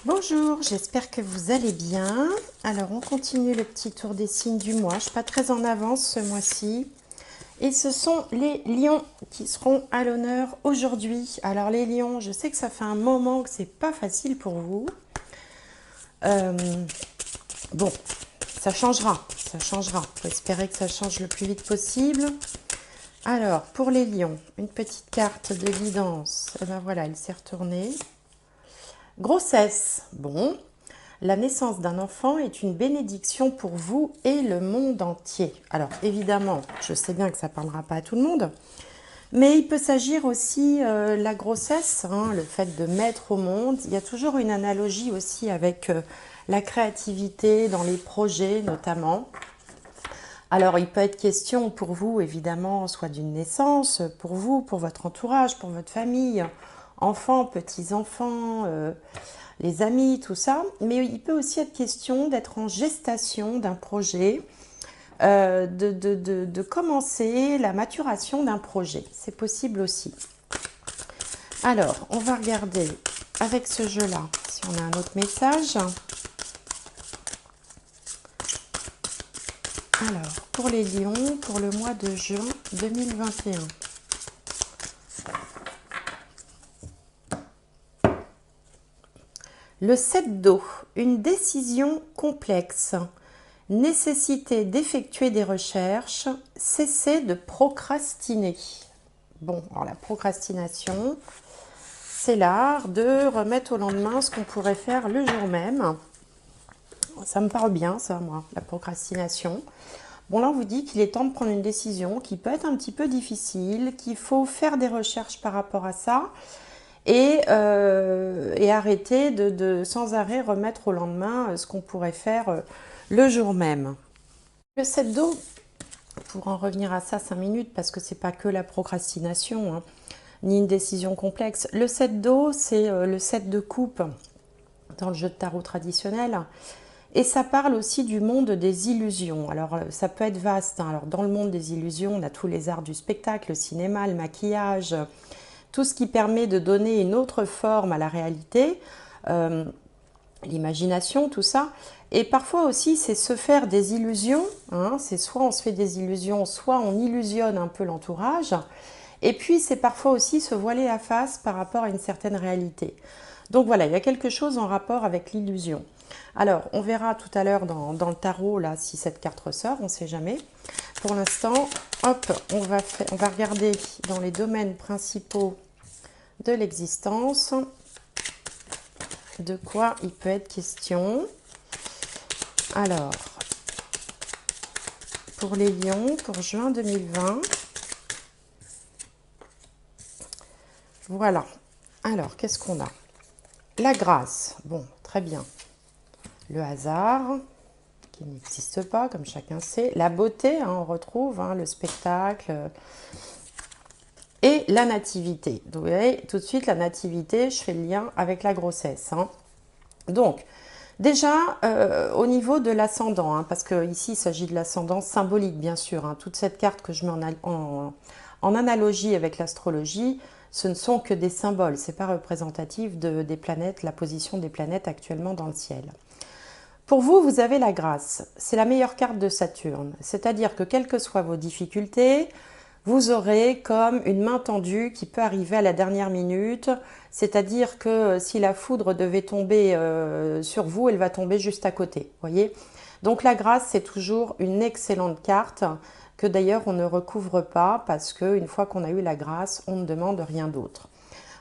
Bonjour, j'espère que vous allez bien. Alors, on continue le petit tour des signes du mois. Je ne suis pas très en avance ce mois-ci. Et ce sont les lions qui seront à l'honneur aujourd'hui. Alors, les lions, je sais que ça fait un moment que c'est pas facile pour vous. Euh, bon, ça changera. Ça changera. Il faut espérer que ça change le plus vite possible. Alors, pour les lions, une petite carte de guidance. Et ben voilà, elle s'est retournée. Grossesse. Bon. La naissance d'un enfant est une bénédiction pour vous et le monde entier. Alors évidemment, je sais bien que ça ne parlera pas à tout le monde, mais il peut s'agir aussi la grossesse, hein, le fait de mettre au monde. Il y a toujours une analogie aussi avec la créativité dans les projets notamment. Alors il peut être question pour vous évidemment soit d'une naissance, pour vous, pour votre entourage, pour votre famille, enfants, petits-enfants, les amis, tout ça. Mais il peut aussi être question d'être en gestation d'un projet, de commencer la maturation d'un projet. C'est possible aussi. Alors, on va regarder avec ce jeu-là si on a un autre message. Alors, pour les lions, pour le mois de juin 2021. Le 7 d'eau, une décision complexe. Nécessité d'effectuer des recherches, cesser de procrastiner. Bon, alors la procrastination, c'est l'art de remettre au lendemain ce qu'on pourrait faire le jour même. Ça me parle bien, ça, moi, la procrastination. Bon, là, on vous dit qu'il est temps de prendre une décision qui peut être un petit peu difficile, qu'il faut faire des recherches par rapport à ça et arrêter de sans arrêt remettre au lendemain ce qu'on pourrait faire le jour même. Le 7 d'eau, pour en revenir à ça 5 minutes, parce que c'est pas que la procrastination, hein, ni une décision complexe. Le 7 d'eau, c'est le 7 de coupe dans le jeu de tarot traditionnel. Et ça parle aussi du monde des illusions. Alors, ça peut être vaste, hein. Alors, dans le monde des illusions, on a tous les arts du spectacle, le cinéma, le maquillage, tout ce qui permet de donner une autre forme à la réalité, l'imagination, tout ça. Et parfois aussi, c'est se faire des illusions, hein. C'est soit on se fait des illusions, soit on illusionne un peu l'entourage. Et puis, c'est parfois aussi se voiler la face par rapport à une certaine réalité. Donc voilà, il y a quelque chose en rapport avec l'illusion. Alors, on verra tout à l'heure dans le tarot, là, si cette carte ressort, on ne sait jamais. Pour l'instant, hop, on va regarder dans les domaines principaux de l'existence de quoi il peut être question. Alors, pour les lions, pour juin 2020, voilà. Alors, qu'est-ce qu'on a? La grâce, bon, très bien. Le hasard, qui n'existe pas, comme chacun sait. La beauté, hein, on retrouve hein, le spectacle. Et la nativité. Donc, vous voyez, tout de suite, la nativité, je fais le lien avec la grossesse. Hein. Donc, déjà, au niveau de l'ascendant, hein, parce qu'ici, il s'agit de l'ascendant symbolique, bien sûr. Hein, toute cette carte que je mets en analogie avec l'astrologie, ce ne sont que des symboles. Ce n'est pas représentatif des planètes, la position des planètes actuellement dans le ciel. Pour vous, vous avez la grâce. C'est la meilleure carte de Saturne. C'est-à-dire que quelles que soient vos difficultés, vous aurez comme une main tendue qui peut arriver à la dernière minute. C'est-à-dire que si la foudre devait tomber sur vous, elle va tomber juste à côté. Voyez ? Donc la grâce, c'est toujours une excellente carte que d'ailleurs on ne recouvre pas parce qu'une fois qu'on a eu la grâce, on ne demande rien d'autre.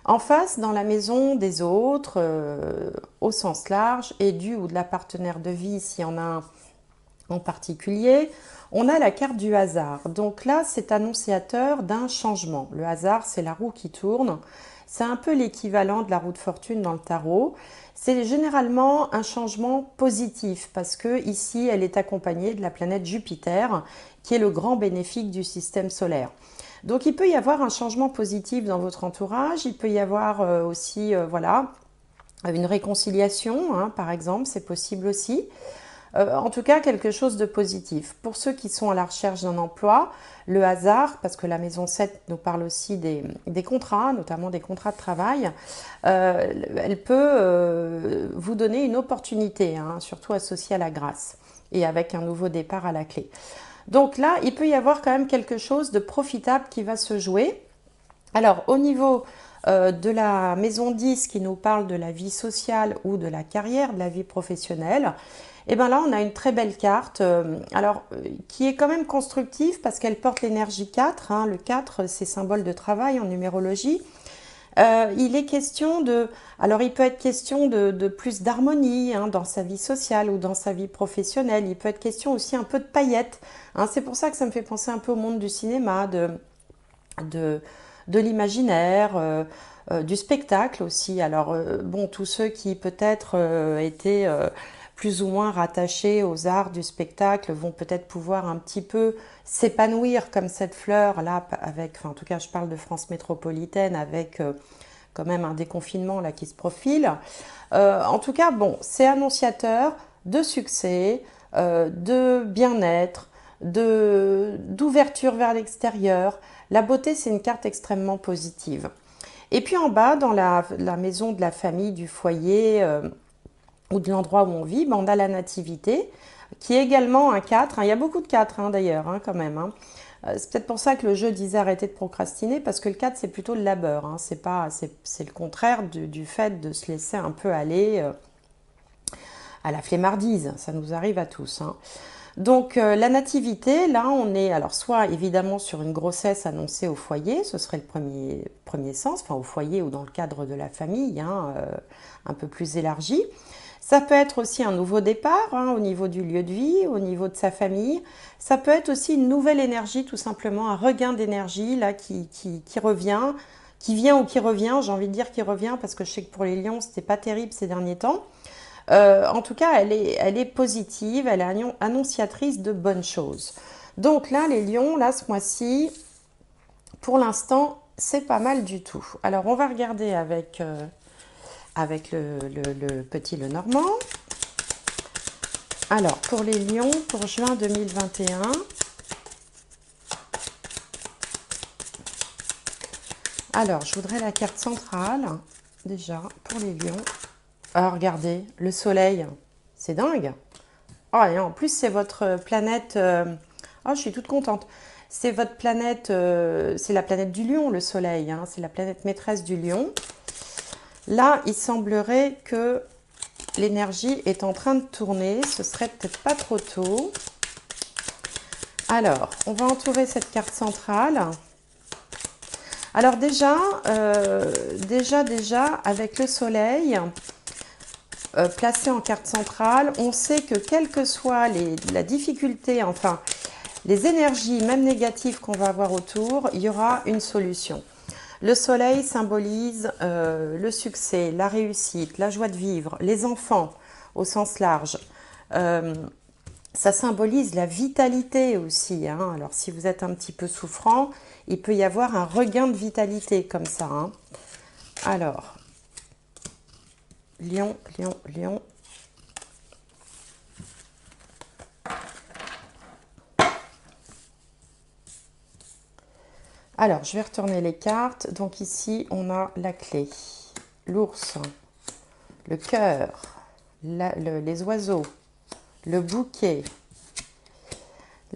En face, dans la maison des autres, au sens large, et du ou de la partenaire de vie, s'il y en a un en particulier, on a la carte du hasard. Donc là, c'est annonciateur d'un changement. Le hasard, c'est la roue qui tourne. C'est un peu l'équivalent de la roue de fortune dans le tarot. C'est généralement un changement positif parce que ici, elle est accompagnée de la planète Jupiter, qui est le grand bénéfique du système solaire. Donc il peut y avoir un changement positif dans votre entourage, il peut y avoir aussi voilà, une réconciliation, hein, par exemple, c'est possible aussi. En tout cas, quelque chose de positif. Pour ceux qui sont à la recherche d'un emploi, le hasard, parce que la maison 7 nous parle aussi des contrats, notamment des contrats de travail, elle peut vous donner une opportunité, hein, surtout associée à la grâce et avec un nouveau départ à la clé. Donc là, il peut y avoir quand même quelque chose de profitable qui va se jouer. Alors, au niveau de la maison 10 qui nous parle de la vie sociale ou de la carrière, de la vie professionnelle, et bien là, on a une très belle carte, qui est quand même constructive parce qu'elle porte l'énergie 4. Hein. Le 4, c'est symbole de travail en numérologie. Il est question de... Alors, il peut être question de plus d'harmonie, hein, dans sa vie sociale ou dans sa vie professionnelle. Il peut être question aussi un peu de paillettes. Hein. C'est pour ça que ça me fait penser un peu au monde du cinéma, de, de l'imaginaire, du spectacle aussi. Alors, bon, tous ceux qui peut-être étaient plus ou moins rattachés aux arts du spectacle vont peut-être pouvoir un petit peu s'épanouir comme cette fleur là, avec, enfin, en tout cas, je parle de France métropolitaine, avec quand même un déconfinement là qui se profile. En tout cas, bon, c'est annonciateur de succès, de bien-être, d'ouverture vers l'extérieur. La beauté, c'est une carte extrêmement positive. Et puis en bas, dans la maison de la famille, du foyer ou de l'endroit où on vit, ben, on a la nativité, qui est également un 4. Hein. Il y a beaucoup de 4 hein, d'ailleurs, hein, quand même. Hein. C'est peut-être pour ça que le jeu disait arrêter de procrastiner, parce que le 4, c'est plutôt le labeur. Hein. C'est le contraire du fait de se laisser un peu aller à la flemmardise. Ça nous arrive à tous. Hein. Donc la nativité, là on est alors soit évidemment sur une grossesse annoncée au foyer, ce serait le premier sens, enfin au foyer ou dans le cadre de la famille, hein, un peu plus élargi. Ça peut être aussi un nouveau départ hein, au niveau du lieu de vie, au niveau de sa famille. Ça peut être aussi une nouvelle énergie, tout simplement, un regain d'énergie là qui revient, qui vient ou qui revient. J'ai envie de dire qui revient parce que je sais que pour les lions, c'était pas terrible ces derniers temps. En tout cas, elle est positive, elle est annonciatrice de bonnes choses. Donc là, les lions, là, ce mois-ci, pour l'instant, c'est pas mal du tout. Alors, on va regarder avec le petit Lenormand. Alors, pour les lions, pour juin 2021, alors, je voudrais la carte centrale, déjà, pour les lions. Alors, regardez, le soleil, c'est dingue. Oh, et en plus, c'est votre planète... Oh, je suis toute contente. C'est votre planète, c'est la planète du lion, le soleil. Hein, c'est la planète maîtresse du lion. Là, il semblerait que l'énergie est en train de tourner. Ce serait peut-être pas trop tôt. Alors, on va entourer cette carte centrale. Alors déjà, avec le soleil... placé en carte centrale, on sait que quelle que soit la difficulté, enfin les énergies même négatives qu'on va avoir autour, il y aura une solution. Le soleil symbolise le succès, la réussite, la joie de vivre, les enfants au sens large. Ça symbolise la vitalité aussi. Hein. Alors si vous êtes un petit peu souffrant, il peut y avoir un regain de vitalité comme ça. Hein. Alors... Lion, lion, lion. Alors, je vais retourner les cartes. Donc ici, on a la clé, l'ours, le cœur, les oiseaux, le bouquet,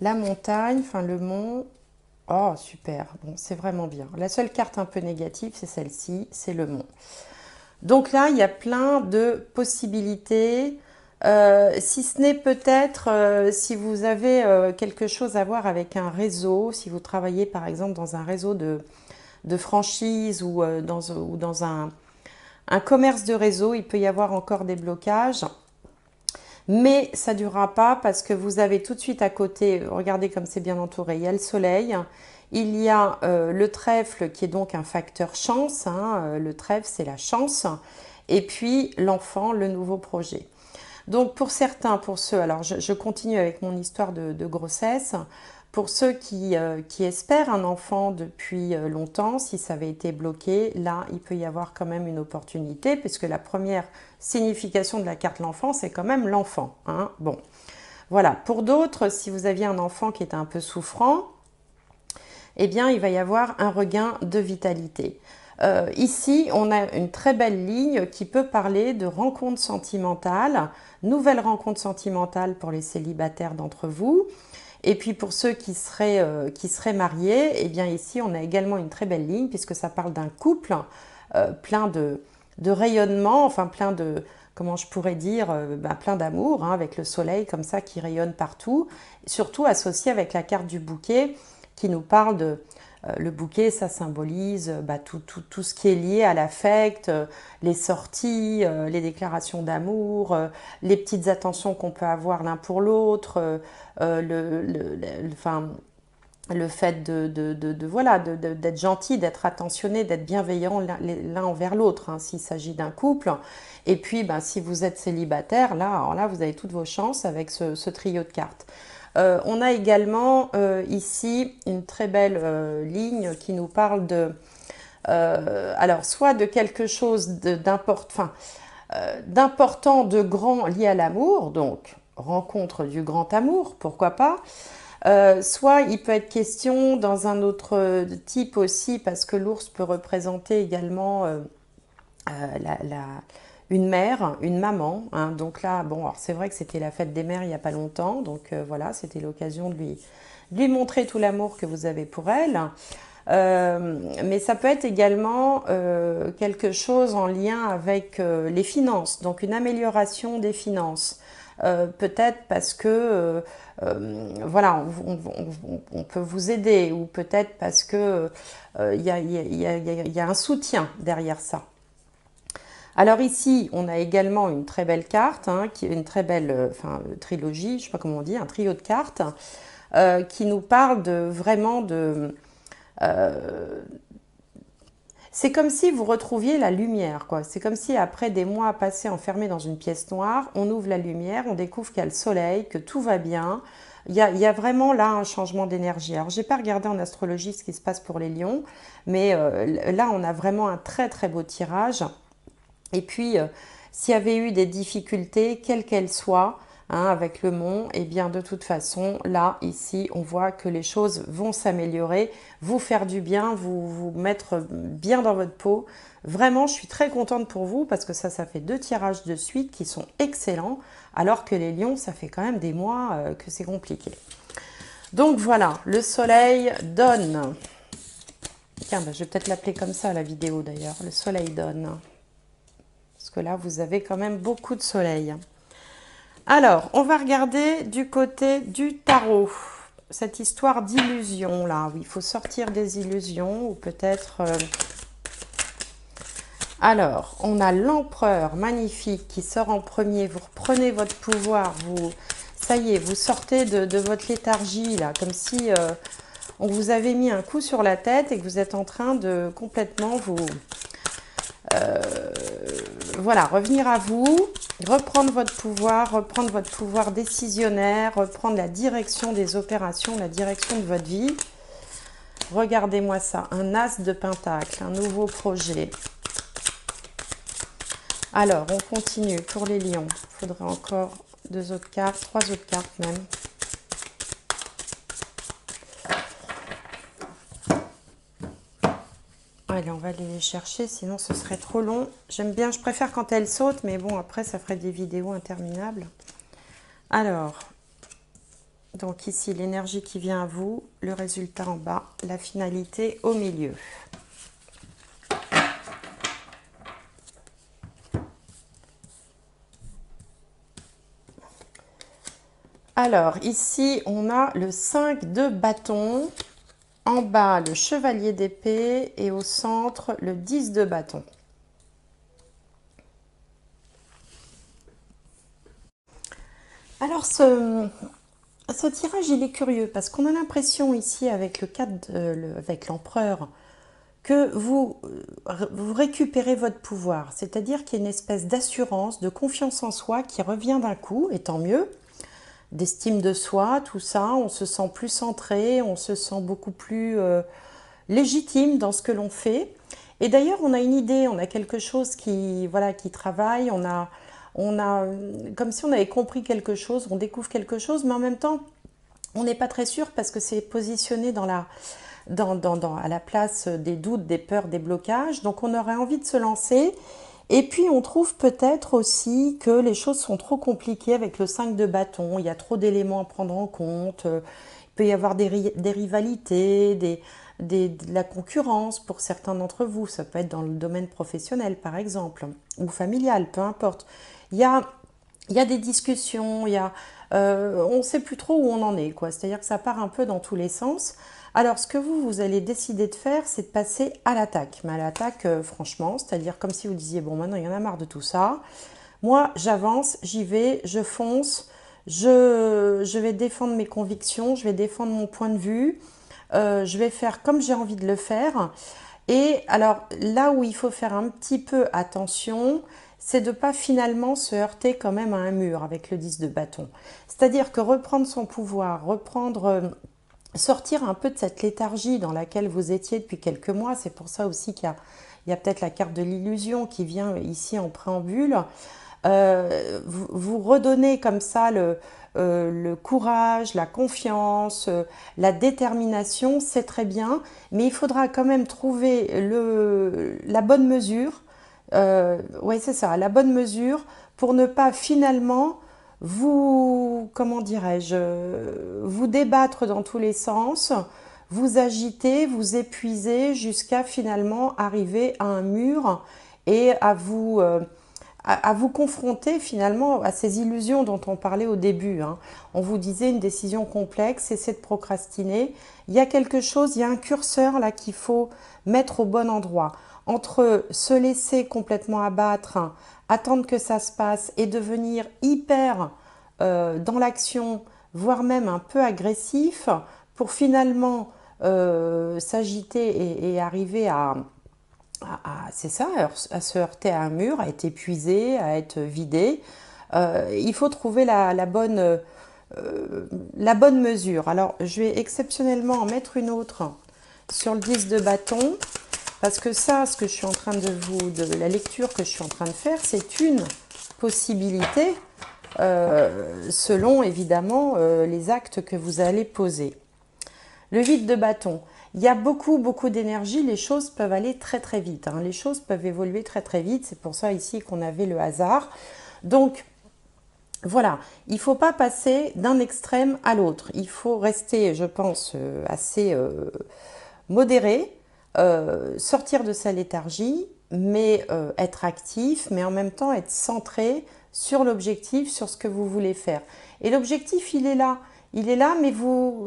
la montagne, enfin le mont. Oh, super. Bon, c'est vraiment bien. La seule carte un peu négative, c'est celle-ci, c'est le mont. Donc là, il y a plein de possibilités, si ce n'est peut-être si vous avez quelque chose à voir avec un réseau, si vous travaillez par exemple dans un réseau de franchise ou dans un commerce de réseau, il peut y avoir encore des blocages. Mais ça ne durera pas parce que vous avez tout de suite à côté, regardez comme c'est bien entouré, il y a le soleil. Il y a le trèfle qui est donc un facteur chance. Hein, le trèfle, c'est la chance. Et puis l'enfant, le nouveau projet. Donc pour certains, pour ceux, alors je continue avec mon histoire de grossesse. Pour ceux qui espèrent un enfant depuis longtemps, si ça avait été bloqué, là, il peut y avoir quand même une opportunité, puisque la première signification de la carte l'enfant, c'est quand même l'enfant, hein. Bon, voilà. Pour d'autres, si vous aviez un enfant qui était un peu souffrant, eh bien, il va y avoir un regain de vitalité. Ici, on a une très belle ligne qui peut parler de rencontres sentimentales, nouvelles rencontres sentimentales pour les célibataires d'entre vous. Et puis pour ceux qui seraient mariés, eh bien ici on a également une très belle ligne puisque ça parle d'un couple plein de rayonnement, enfin plein de, comment je pourrais dire, plein d'amour, hein, avec le soleil comme ça qui rayonne partout, surtout associé avec la carte du bouquet qui nous parle de... le bouquet, ça symbolise tout ce qui est lié à l'affect, les sorties, les déclarations d'amour, les petites attentions qu'on peut avoir l'un pour l'autre, enfin, le fait voilà, d'être gentil, d'être attentionné, d'être bienveillant l'un envers l'autre, hein, s'il s'agit d'un couple. Et puis, si vous êtes célibataire, là, alors là, vous avez toutes vos chances avec ce trio de cartes. On a également ici une très belle ligne qui nous parle de, alors soit de quelque chose d'important, de grand lié à l'amour, donc rencontre du grand amour, pourquoi pas. Soit il peut être question dans un autre type aussi, parce que l'ours peut représenter également une mère, une maman, hein. Donc là, bon, alors c'est vrai que c'était la fête des mères il n'y a pas longtemps, donc voilà, c'était l'occasion de lui montrer tout l'amour que vous avez pour elle. Mais ça peut être également quelque chose en lien avec les finances, donc une amélioration des finances. Peut-être parce que voilà, on peut vous aider, ou peut-être parce que il y a un soutien derrière ça. Alors ici, on a également une très belle carte, hein, qui est une très belle trilogie, je ne sais pas comment on dit, un trio de cartes, qui nous parle vraiment de... c'est comme si vous retrouviez la lumière, quoi. C'est comme si après des mois passés enfermés dans une pièce noire, on ouvre la lumière, on découvre qu'il y a le soleil, que tout va bien. Il y a vraiment là un changement d'énergie. Alors, j'ai pas regardé en astrologie ce qui se passe pour les lions, mais là, on a vraiment un très très beau tirage. Et puis, s'il y avait eu des difficultés, quelles qu'elles soient, hein, avec le mont, eh bien de toute façon, là, ici, on voit que les choses vont s'améliorer, vous faire du bien, vous mettre bien dans votre peau. Vraiment, je suis très contente pour vous parce que ça fait 2 tirages de suite qui sont excellents, alors que les lions, ça fait quand même des mois que c'est compliqué. Donc voilà, le soleil donne. Tiens, je vais peut-être l'appeler comme ça la vidéo d'ailleurs, le soleil donne. Parce que là, vous avez quand même beaucoup de soleil. Alors, on va regarder du côté du tarot. Cette histoire d'illusion, là, où il faut sortir des illusions, ou peut-être... Alors, on a l'empereur magnifique qui sort en premier. Vous reprenez votre pouvoir. Ça y est, vous sortez de votre léthargie, là, comme si on vous avait mis un coup sur la tête et que vous êtes en train de complètement voilà, revenir à vous, reprendre votre pouvoir décisionnaire, reprendre la direction des opérations, la direction de votre vie. Regardez-moi ça, un as de pentacle, un nouveau projet. Alors, on continue pour les lions. Il faudrait encore 2 autres cartes, 3 autres cartes même. Allez, on va aller les chercher, sinon ce serait trop long. J'aime bien, je préfère quand elles sautent, mais bon, après, ça ferait des vidéos interminables. Alors, donc ici, l'énergie qui vient à vous, le résultat en bas, la finalité au milieu. Alors, ici, on a le 5 de bâton. En bas, le chevalier d'épée et au centre, le 10 de bâton. Alors, ce tirage, il est curieux parce qu'on a l'impression ici, avec le 4, avec l'empereur, que vous récupérez votre pouvoir. C'est-à-dire qu'il y a une espèce d'assurance, de confiance en soi qui revient d'un coup, et tant mieux. d'estime de soi, tout ça. On se sent plus centré, on se sent beaucoup plus légitime dans ce que l'on fait. Et d'ailleurs, on a une idée, on a quelque chose qui, voilà, qui travaille, on a, comme si on avait compris quelque chose, on découvre quelque chose, mais en même temps, on n'est pas très sûr parce que c'est positionné à la place des doutes, des peurs, des blocages. Donc on aurait envie de se lancer. Et puis on trouve peut-être aussi que les choses sont trop compliquées avec le 5 de bâton. Il y a trop d'éléments à prendre en compte. Il peut y avoir des rivalités, de la concurrence pour certains d'entre vous. Ça peut être dans le domaine professionnel par exemple, ou familial, peu importe. Il y a, il y a des discussions, on ne sait plus trop où on en est, quoi. C'est-à-dire que ça part un peu dans tous les sens. Alors, ce que vous allez décider de faire, c'est de passer à l'attaque. Mais à l'attaque, franchement, c'est-à-dire comme si vous disiez, bon, maintenant, il y en a marre de tout ça. Moi, j'avance, j'y vais, je fonce, je vais défendre mes convictions, je vais défendre mon point de vue, je vais faire comme j'ai envie de le faire. Et alors, là où il faut faire un petit peu attention, c'est de ne pas finalement se heurter quand même à un mur avec le 10 de bâton. C'est-à-dire que reprendre son pouvoir, sortir un peu de cette léthargie dans laquelle vous étiez depuis quelques mois, c'est pour ça aussi qu'il y a peut-être la carte de l'illusion qui vient ici en préambule, vous redonnez comme ça le courage, la confiance, la détermination, c'est très bien, mais il faudra quand même trouver la bonne mesure, oui c'est ça, la bonne mesure pour ne pas finalement comment dirais-je, vous débattre dans tous les sens, vous agiter, vous épuiser jusqu'à finalement arriver à un mur et à vous confronter finalement à ces illusions dont on parlait au début, hein. On vous disait une décision complexe, cessez de procrastiner. Il y a quelque chose, il y a un curseur là qu'il faut mettre au bon endroit. Entre se laisser complètement abattre, attendre que ça se passe et devenir hyper dans l'action, voire même un peu agressif, pour finalement s'agiter et arriver c'est ça, à se heurter à un mur, à être épuisé, à être vidé. Il faut trouver la bonne mesure. Alors, je vais exceptionnellement en mettre une autre sur le 10 de bâton, parce que ça, ce que je suis en train de la lecture que je suis en train de faire, c'est une possibilité, selon évidemment les actes que vous allez poser. Le 8 de bâton. Il y a beaucoup, beaucoup d'énergie. Les choses peuvent aller très, très vite, hein. Les choses peuvent évoluer très, très vite. C'est pour ça ici qu'on avait le hasard. Donc, voilà. Il ne faut pas passer d'un extrême à l'autre. Il faut rester, je pense, assez modéré, sortir de sa léthargie, mais être actif, mais en même temps être centré sur l'objectif, sur ce que vous voulez faire. Et l'objectif, il est là. Il est là, mais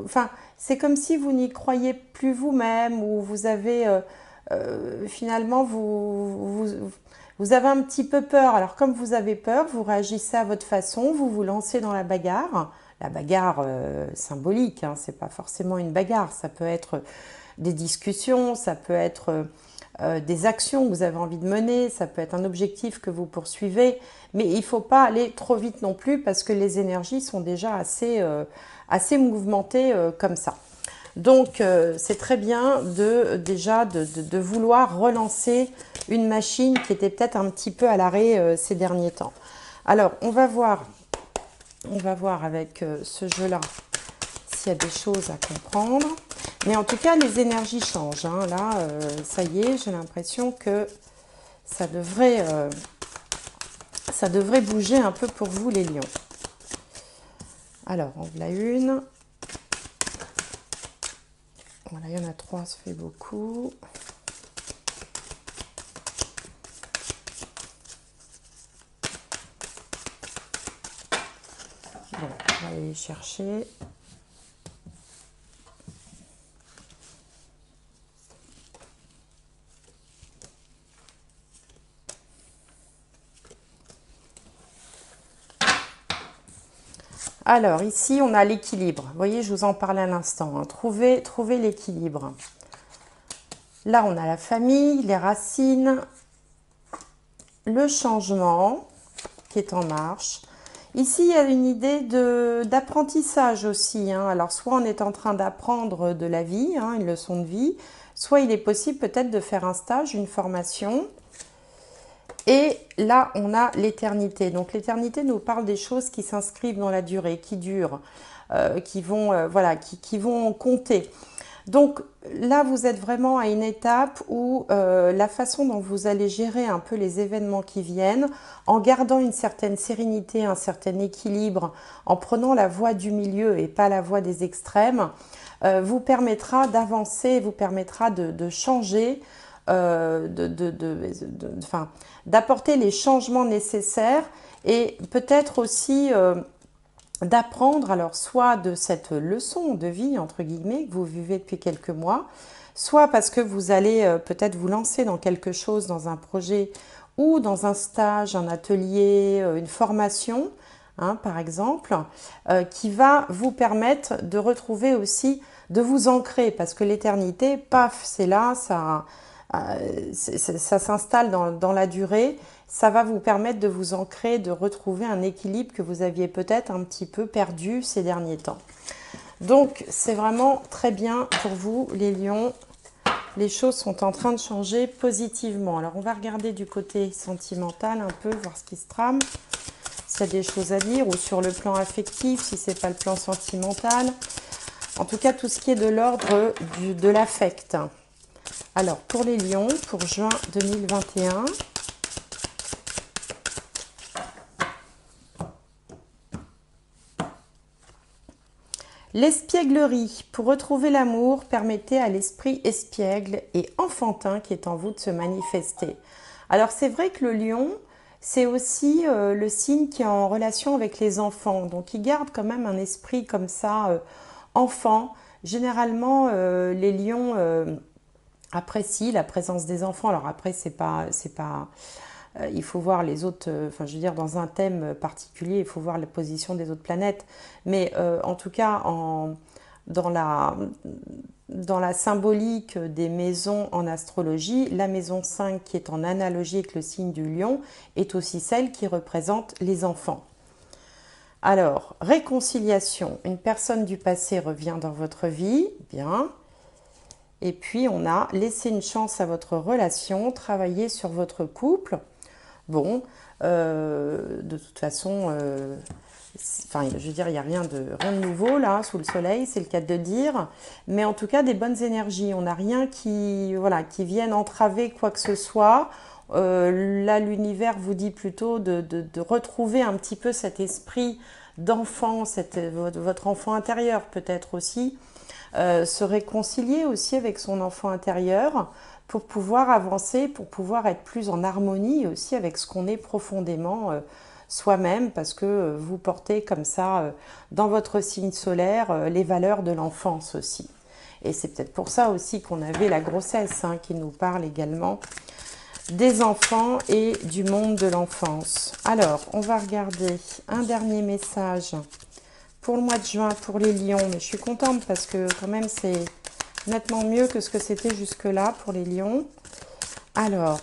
enfin, c'est comme si vous n'y croyez plus vous-même, ou vous avez finalement, vous avez un petit peu peur. Alors, comme vous avez peur, vous réagissez à votre façon, vous vous lancez dans la bagarre symbolique, hein, c'est pas forcément une bagarre, ça peut être des discussions, ça peut être des actions que vous avez envie de mener, ça peut être un objectif que vous poursuivez, mais il ne faut pas aller trop vite non plus parce que les énergies sont déjà assez mouvementées comme ça. Donc c'est très bien de vouloir relancer une machine qui était peut-être un petit peu à l'arrêt ces derniers temps. Alors on va voir avec ce jeu-là s'il y a des choses à comprendre. Mais en tout cas, les énergies changent, hein. Là, ça y est, j'ai l'impression que ça devrait bouger un peu pour vous, les lions. Alors, on voilà une. Voilà, il y en a 3, ça fait beaucoup. Bon, on va aller les chercher. Alors, ici, on a l'équilibre. Vous voyez, je vous en parlais à l'instant, hein. Trouver l'équilibre. Là, on a la famille, les racines, le changement qui est en marche. Ici, il y a une idée d'apprentissage aussi, hein. Alors, soit on est en train d'apprendre de la vie, hein, une leçon de vie, soit il est possible peut-être de faire un stage, une formation. Et là, on a l'éternité. Donc, l'éternité nous parle des choses qui s'inscrivent dans la durée, qui durent, voilà, qui vont compter. Donc là, vous êtes vraiment à une étape où la façon dont vous allez gérer un peu les événements qui viennent, en gardant une certaine sérénité, un certain équilibre, en prenant la voie du milieu et pas la voie des extrêmes, vous permettra d'avancer, vous permettra de changer, enfin, d'apporter les changements nécessaires et peut-être aussi d'apprendre, alors soit de cette leçon de vie, entre guillemets, que vous vivez depuis quelques mois, soit parce que vous allez peut-être vous lancer dans quelque chose, dans un projet ou dans un stage, un atelier, une formation, hein, par exemple, qui va vous permettre de retrouver aussi, de vous ancrer, parce que l'éternité, paf, c'est là, ça s'installe dans la durée, ça va vous permettre de vous ancrer, de retrouver un équilibre que vous aviez peut-être un petit peu perdu ces derniers temps. Donc, c'est vraiment très bien pour vous, les lions. Les choses sont en train de changer positivement. Alors, on va regarder du côté sentimental un peu, voir ce qui se trame, s'il y a des choses à dire, ou sur le plan affectif, si ce n'est pas le plan sentimental. En tout cas, tout ce qui est de l'ordre de l'affect. Alors, pour les lions, pour juin 2021... L'espièglerie. Pour retrouver l'amour, permettez à l'esprit espiègle et enfantin qui est en vous de se manifester. Alors c'est vrai que le lion, c'est aussi le signe qui est en relation avec les enfants. Donc il garde quand même un esprit comme ça, enfant. Généralement, les lions apprécient la présence des enfants. Alors après, c'est pas il faut voir les autres, enfin je veux dire dans un thème particulier, il faut voir la position des autres planètes. Mais en tout cas, dans la symbolique des maisons en astrologie, la maison 5 qui est en analogie avec le signe du lion est aussi celle qui représente les enfants. Alors, réconciliation, une personne du passé revient dans votre vie, bien. Et puis on a laissé une chance à votre relation, travailler sur votre couple. Bon, de toute façon, enfin, je veux dire, il n'y a rien de nouveau là, sous le soleil, c'est le cas de dire. Mais en tout cas, des bonnes énergies. On n'a rien voilà, qui vienne entraver quoi que ce soit. Là, l'univers vous dit plutôt de retrouver un petit peu cet esprit d'enfant, votre enfant intérieur peut-être aussi. Se réconcilier aussi avec son enfant intérieur pour pouvoir avancer, pour pouvoir être plus en harmonie aussi avec ce qu'on est profondément soi-même, parce que vous portez comme ça dans votre signe solaire les valeurs de l'enfance aussi. Et c'est peut-être pour ça aussi qu'on avait la grossesse, hein, qui nous parle également des enfants et du monde de l'enfance. Alors, on va regarder un dernier message pour le mois de juin, pour les lions. Mais je suis contente parce que quand même, c'est nettement mieux que ce que c'était jusque-là pour les lions. Alors,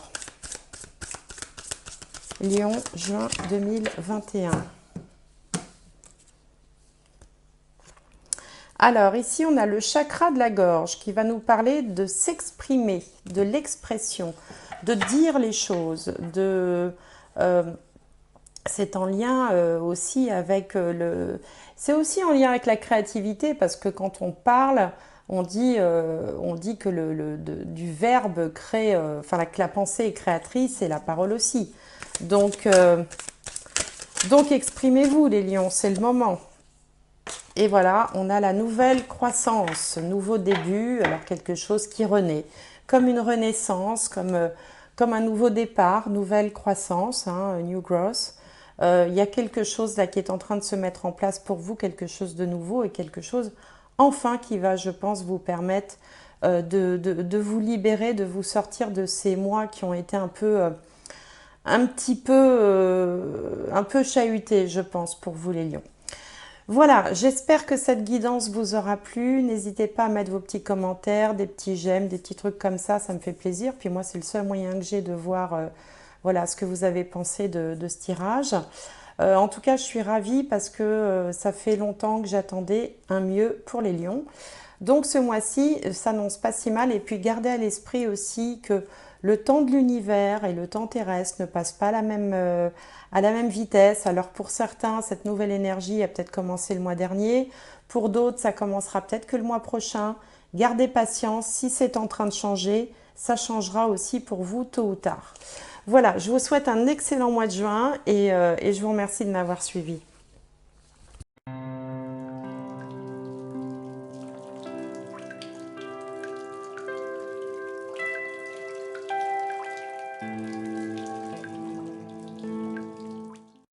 Lion, juin 2021. Alors, ici, on a le chakra de la gorge qui va nous parler de s'exprimer, de l'expression, de dire les choses, c'est en lien aussi avec c'est aussi en lien avec la créativité, parce que quand on parle, on dit que du verbe crée, enfin que la pensée est créatrice et la parole aussi. Donc exprimez-vous les lions, c'est le moment. Et voilà, on a la nouvelle croissance, nouveau début, alors quelque chose qui renaît, comme une renaissance, comme un nouveau départ, nouvelle croissance, hein, new growth. Il y a quelque chose là qui est en train de se mettre en place pour vous, quelque chose de nouveau et quelque chose enfin qui va, je pense, vous permettre de vous libérer, de vous sortir de ces mois qui ont été un peu chahutés, je pense, pour vous les lions. Voilà, j'espère que cette guidance vous aura plu. N'hésitez pas à mettre vos petits commentaires, des petits j'aime, des petits trucs comme ça me fait plaisir. Puis moi, c'est le seul moyen que j'ai de voir voilà, ce que vous avez pensé de ce tirage. En tout cas, je suis ravie parce que ça fait longtemps que j'attendais un mieux pour les lions. Donc ce mois-ci s'annonce pas si mal. Et puis gardez à l'esprit aussi que le temps de l'univers et le temps terrestre ne passent pas à la même vitesse. Alors pour certains, cette nouvelle énergie a peut-être commencé le mois dernier. Pour d'autres, ça commencera peut-être que le mois prochain. Gardez patience. Si c'est en train de changer, ça changera aussi pour vous tôt ou tard. Voilà, je vous souhaite un excellent mois de juin et je vous remercie de m'avoir suivi.